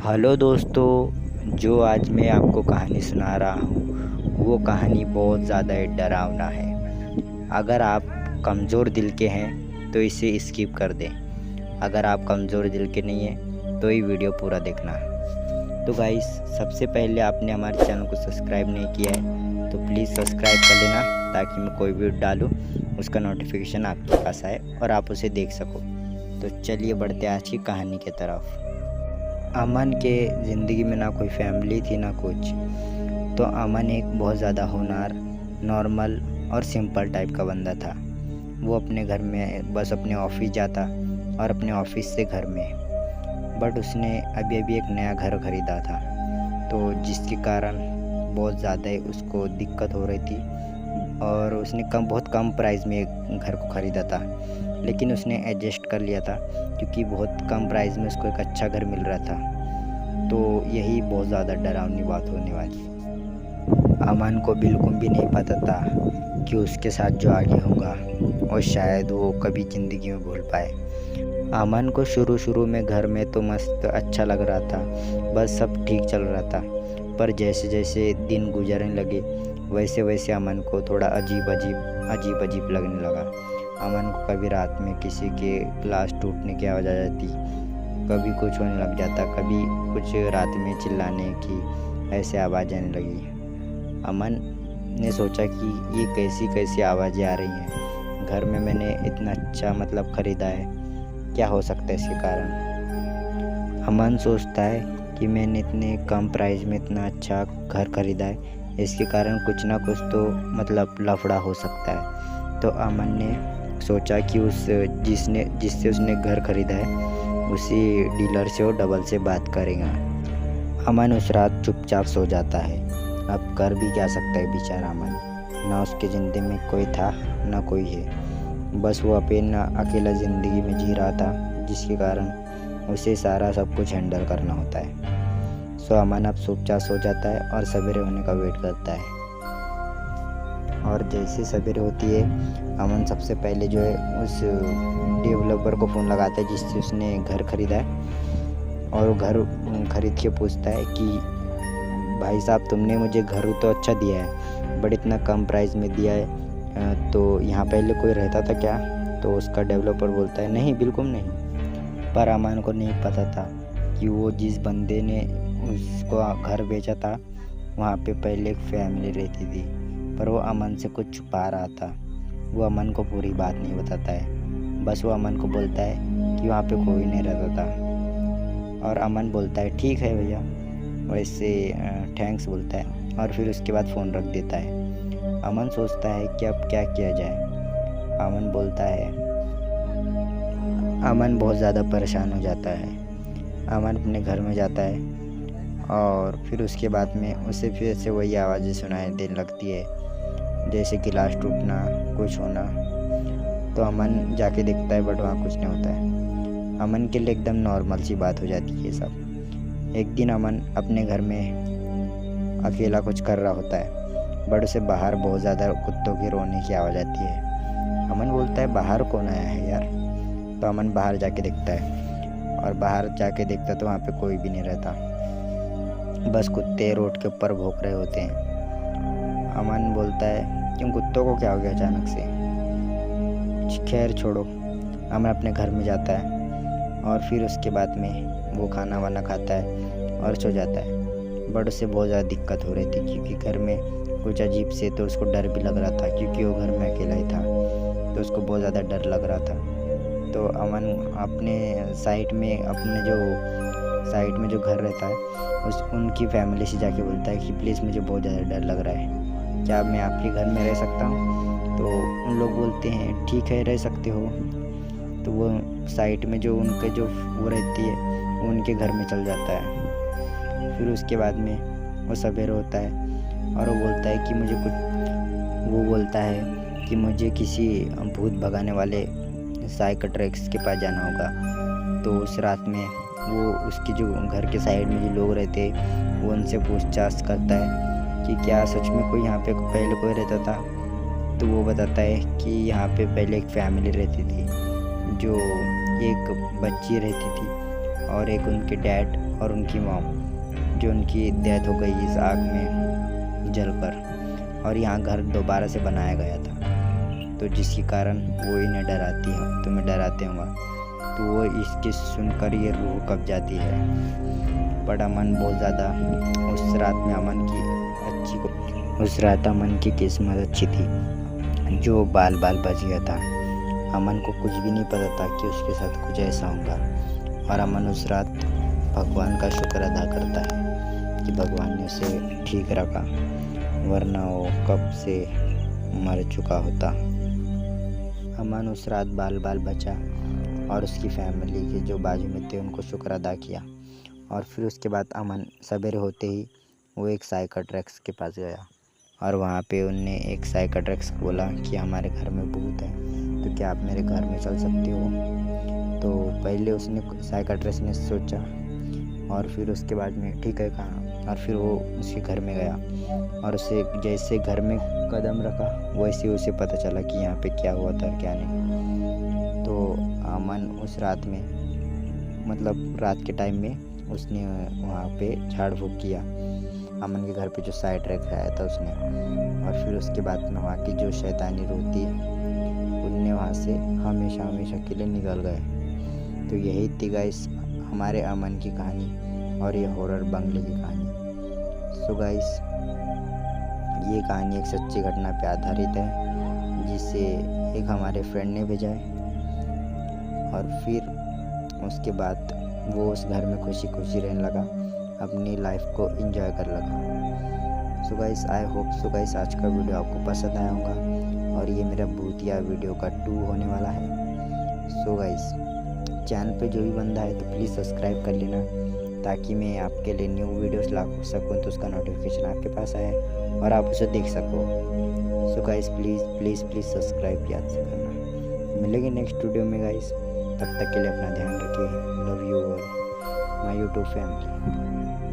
Hello दोस्तों, जो आज मैं आपको कहानी सुना रहा हूँ वो कहानी बहुत ज़्यादा डरावना है। अगर आप कमज़ोर दिल के हैं तो इसे स्किप कर दें। अगर आप कमज़ोर दिल के नहीं हैं तो ये वीडियो पूरा देखना। तो गाइस, सबसे पहले आपने हमारे चैनल को सब्सक्राइब नहीं किया है तो प्लीज़ सब्सक्राइब कर लेना, ताकि मैं कोई वीडियो डालूँ उसका नोटिफिकेशन आपके पास आए और आप उसे देख सको। तो चलिए बढ़ते आज की कहानी की तरफ। अमन के ज़िंदगी में ना कोई फैमिली थी ना कुछ। तो अमन एक बहुत ज़्यादा होनहार, नॉर्मल और सिंपल टाइप का बंदा था। वो अपने घर में बस अपने ऑफिस जाता और अपने ऑफिस से घर में। बट उसने अभी अभी एक नया घर ख़रीदा था, तो जिसके कारण बहुत ज़्यादा ही उसको दिक्कत हो रही थी। और उसने बहुत कम प्राइस में एक घर को ख़रीदा था, लेकिन उसने एडजस्ट कर लिया था क्योंकि बहुत कम प्राइस में उसको एक अच्छा घर मिल रहा था। तो यही बहुत ज़्यादा डरावनी बात होने वाली। अमन को बिल्कुल भी नहीं पता था कि उसके साथ जो आगे होगा और शायद वो कभी ज़िंदगी में भूल पाए। अमन को शुरू में घर में तो मस्त अच्छा लग रहा था, बस सब ठीक चल रहा था। पर जैसे जैसे दिन गुजरने लगे वैसे वैसे अमन को थोड़ा अजीब अजीब लगने लगा। अमन को कभी रात में किसी के ग्लास टूटने की आवाज़ आ जाती, कभी कुछ होने लग जाता, कभी कुछ रात में चिल्लाने की ऐसे आवाज़ आने लगी। अमन ने सोचा कि ये कैसी कैसी आवाज़ें आ रही हैं, घर में मैंने इतना अच्छा ख़रीदा है, क्या हो सकता है इसके कारण। अमन सोचता है कि मैंने इतने कम प्राइस में इतना अच्छा घर ख़रीदा है, इसके कारण कुछ ना कुछ तो लफड़ा हो सकता है। तो अमन ने सोचा कि जिससे उसने घर ख़रीदा है उसी डीलर से वो डबल से बात करेगा। अमन उस रात चुपचाप सो जाता है। अब कर भी क्या सकता है बेचारा अमन, ना उसके ज़िंदगी में कोई था ना कोई है, बस वो अपना अकेला ज़िंदगी में जी रहा था, जिसके कारण उसे सारा सब कुछ हैंडल करना होता है। सो अमन अब चुपचाप सो जाता है और सवेरे होने का वेट करता है। और जैसे सवेरे होती है, अमन सबसे पहले जो है उस डेवलपर को फ़ोन लगाता है जिससे उसने घर ख़रीदा है, और घर ख़रीद के पूछता है कि भाई साहब, तुमने मुझे घर तो अच्छा दिया है बट इतना कम प्राइस में दिया है, तो यहाँ पहले कोई रहता था क्या? तो उसका डेवलपर बोलता है नहीं, बिल्कुल नहीं। पर अमन को नहीं पता था कि वो जिस बंदे ने उसको घर बेचा था वहाँ पे पहले एक फैमिली रहती थी, पर वो अमन से कुछ छुपा रहा था। वो अमन को पूरी बात नहीं बताता है, बस वो अमन को बोलता है कि वहाँ पे कोई नहीं रहता था। और अमन बोलता है ठीक है भैया, वैसे थैंक्स बोलता है और फिर उसके बाद फ़ोन रख देता है। अमन सोचता है कि अब क्या किया जाए। अमन बहुत ज़्यादा परेशान हो जाता है। अमन अपने घर में जाता है और फिर उसके बाद में उसे फिर से वही आवाज़ें सुनाई देने लगती है, जैसे गिलास टूटना, कुछ होना। तो अमन जाके देखता है बट वहाँ कुछ नहीं होता है। अमन के लिए एकदम नॉर्मल सी बात हो जाती है सब। एक दिन अमन अपने घर में अकेला कुछ कर रहा होता है, बट उसे बाहर बहुत ज़्यादा कुत्तों के रोने की आवाज़ आती है। अमन बोलता है बाहर कौन आया है यार? तो अमन बाहर जाके देखता है, और बाहर जाके देखता तो वहाँ पे कोई भी नहीं रहता, बस कुत्ते रोड के ऊपर भौंक रहे होते हैं। अमन बोलता है क्यों, कुत्तों को क्या हो गया अचानक से? खैर छोड़ो। अमन अपने घर में जाता है और फिर उसके बाद में वो खाना वाना खाता है और सो जाता है। बट उससे बहुत ज़्यादा दिक्कत हो रही थी क्योंकि घर में कुछ अजीब से, तो उसको डर भी लग रहा था क्योंकि वो घर में अकेला ही था, तो उसको बहुत ज़्यादा डर लग रहा था। तो अमन अपने साइड में जो घर रहता है उनकी फैमिली से जाके बोलता है कि प्लीज़ मुझे बहुत ज़्यादा डर लग रहा है, क्या मैं आपके घर में रह सकता हूँ? तो उन लोग बोलते हैं ठीक है, रह सकते हो। तो वो साइड में जो उनके जो वो रहती है वो उनके घर में चल जाता है। फिर उसके बाद में वो सवेरे होता है और वो बोलता है कि मुझे किसी भूत भगाने वाले साइकियाट्रिस्ट के पास जाना होगा। तो उस रात में वो उसके जो घर के साइड में जो लोग रहते वो उनसे पूछताछ करता है कि क्या सच में कोई यहाँ पे पहले कोई रहता था। तो वो बताता है कि यहाँ पे पहले एक फैमिली रहती थी, जो एक बच्ची रहती थी और एक उनके डैड और उनकी मॉम, जो उनकी डेथ हो गई इस आग में जलकर, और यहाँ घर दोबारा से बनाया गया था, तो जिसके कारण वो इन्हें डराती हैं, तुम्हें डराते होंगे। तो वो इसके सुनकर ये रूह कँप जाती है। पर अमन बहुत ज़्यादा उस रात में उस रात अमन की किस्मत अच्छी थी, जो बाल बच गया था। अमन को कुछ भी नहीं पता था कि उसके साथ कुछ ऐसा होगा, और अमन उस रात भगवान का शुक्र अदा करता है कि भगवान ने उसे ठीक रखा, वरना वो कब से मर चुका होता। अमन उस रात बाल बचा, और उसकी फैमिली के जो बाजू में थे उनको शुक्र अदा किया। और फिर उसके बाद अमन सवेरे होते ही वो एक साइकियाट्रिस्ट के पास गया, और वहाँ पे उनने एक साइकियाट्रिस्ट को बोला कि हमारे घर में भूत है, तो क्या आप मेरे घर में चल सकते हो। तो पहले उसने साइकियाट्रिस्ट ने सोचा, और फिर उसके बाद में ठीक है कहा, और फिर वो उसके घर में गया, और उसे जैसे घर में कदम रखा वैसे उसे पता चला कि यहाँ पे क्या हुआ था और क्या नहीं। तो अमन उस रात में, मतलब रात के टाइम में उसने वहाँ पे झाड़ फूँक किया अमन के घर पे जो साइकियाट्रिस्ट आया था उसने, और फिर उसके बाद में वहाँ की जो शैतानी रूह थी उनने वहाँ से हमेशा के लिए निकल गए। तो यही थी गाइस हमारे अमन की कहानी, और ये हॉरर बंगले की कहानी। सो गाइस, ये कहानी एक सच्ची घटना पे आधारित है, जिसे एक हमारे फ्रेंड ने भेजा है, और फिर उसके बाद वो उस घर में खुशी रहने लगा, अपनी लाइफ को एंजॉय कर लगा। So guys, I hope so guys आज का वीडियो आपको पसंद आया होगा, और ये मेरा भूतिया वीडियो का 2 होने वाला है। सो गाइस, चैनल पे जो भी बंदा है तो प्लीज़ सब्सक्राइब कर लेना, ताकि मैं आपके लिए न्यू वीडियोस ला सकूँ, तो उसका नोटिफिकेशन आपके पास आए और आप उसे देख सको। सो गाइस, प्लीज़ सब्सक्राइब याद से करना। मिलेंगे नेक्स्ट वीडियो में गाइस, तब तक के लिए अपना ध्यान रखिए। Love you all my YouTube family.